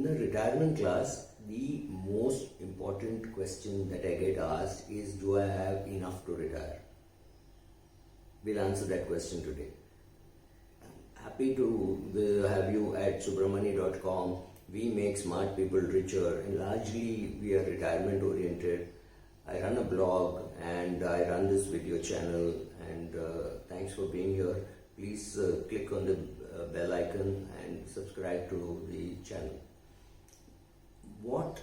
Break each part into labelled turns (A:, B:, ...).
A: In a retirement class, the most important question that I get asked is, do I have enough to retire? We'll answer that question today. I'm happy to have you at subramani.com. We make smart people richer, and largely we are retirement oriented. I run a blog and I run this video channel, and thanks for being here. Please click on the bell icon and subscribe to the channel. What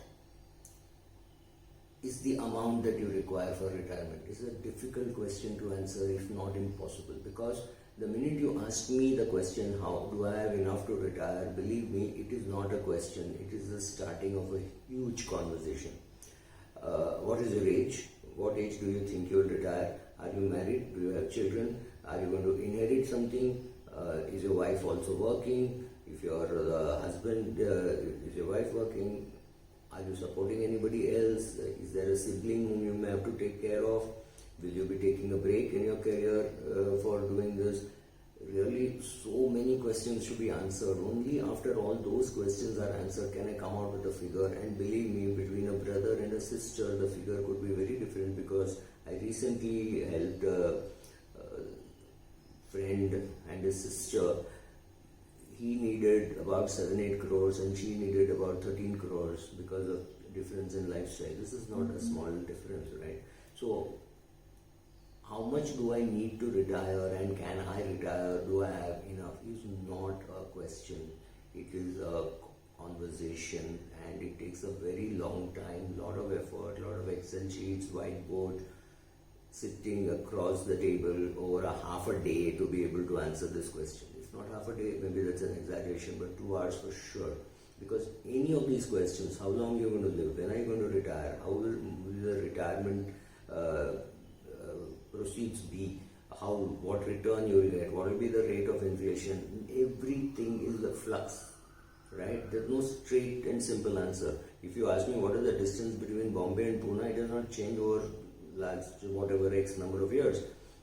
A: is the amount that you require for retirement? It's a difficult question to answer, if not impossible, because the minute you ask me the question, how do I have enough to retire, believe me, it is not a question, it is the starting of a huge conversation. What is your age? What age do you think you will retire? Are you married? Do you have children? Are you going to inherit something? Is your wife also working? If your husband, is your wife working? Are you supporting anybody else? Is there a sibling whom you may have to take care of? Will you be taking a break in your career for doing this? Really, so many questions should be answered. Only after all those questions are answered can I come out with a figure. And believe me, between a brother and a sister, the figure could be very different, because I recently helped a friend and his sister. He needed about 7-8 crores and she needed about 13 crores because of difference in lifestyle. This is not a small difference, right? So, how much do I need to retire, and can I retire? Do I have enough? Is not a question. It is a conversation, and it takes a very long time, lot of effort, lot of Excel sheets, whiteboard, sitting across the table over a half a day to be able to answer this question. If not half a day, maybe that's an exaggeration, but 2 hours for sure. Because any of these questions, how long you're going to live, when are you going to retire, how will the retirement proceeds be, what return you will get, what will be the rate of inflation, everything is a flux, right? There's no straight and simple answer. If you ask me what is the distance between Bombay and Pune, it does not change over whatever X number of years.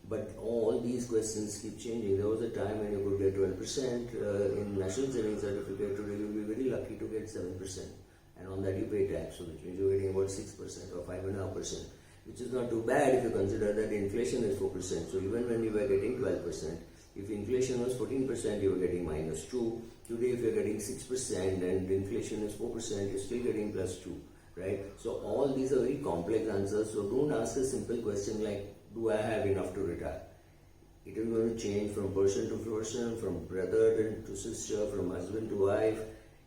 A: But all these questions keep changing. There was a time when you could get 12% in National Savings Certificate. Today you'll be very lucky to get 7%. And on that you pay tax, so which means you're getting about 6% or 5.5%. Which is not too bad if you consider that inflation is 4%. So even when you were getting 12%, if inflation was 14%, you were getting -2. Today if you're getting 6% and inflation is 4%, you're still getting +2, right? So all these are very complex answers. So don't ask a simple question like, do I have enough to retire? It is going to change from person to person, from brother to sister, from husband to wife.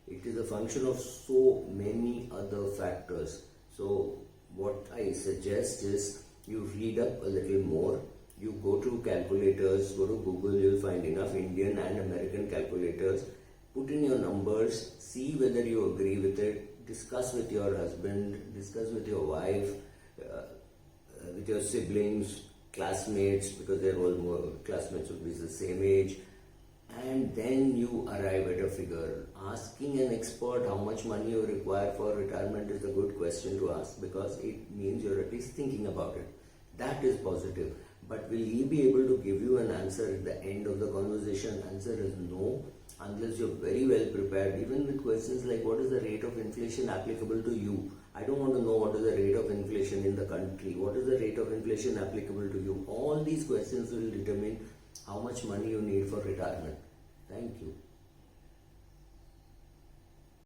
A: It is a function of so many other factors. So what I suggest is you read up a little more. You go to calculators, go to Google, you'll find enough Indian and American calculators. Put in your numbers, see whether you agree with it, discuss with your husband, discuss with your wife, with your siblings, classmates, because they're all more classmates would be the same age. And then you arrive at a figure. Asking an expert how much money you require for retirement is a good question to ask, because it means you're at least thinking about it. That is positive. But will he be able to give you an answer at the end of the conversation? Answer is no, unless you're very well prepared. Even with questions like, what is the rate of inflation applicable to you? I don't want to know what is the rate of inflation in the country. What is the rate of inflation applicable to you? All these questions will determine how much money you need for retirement. Thank you.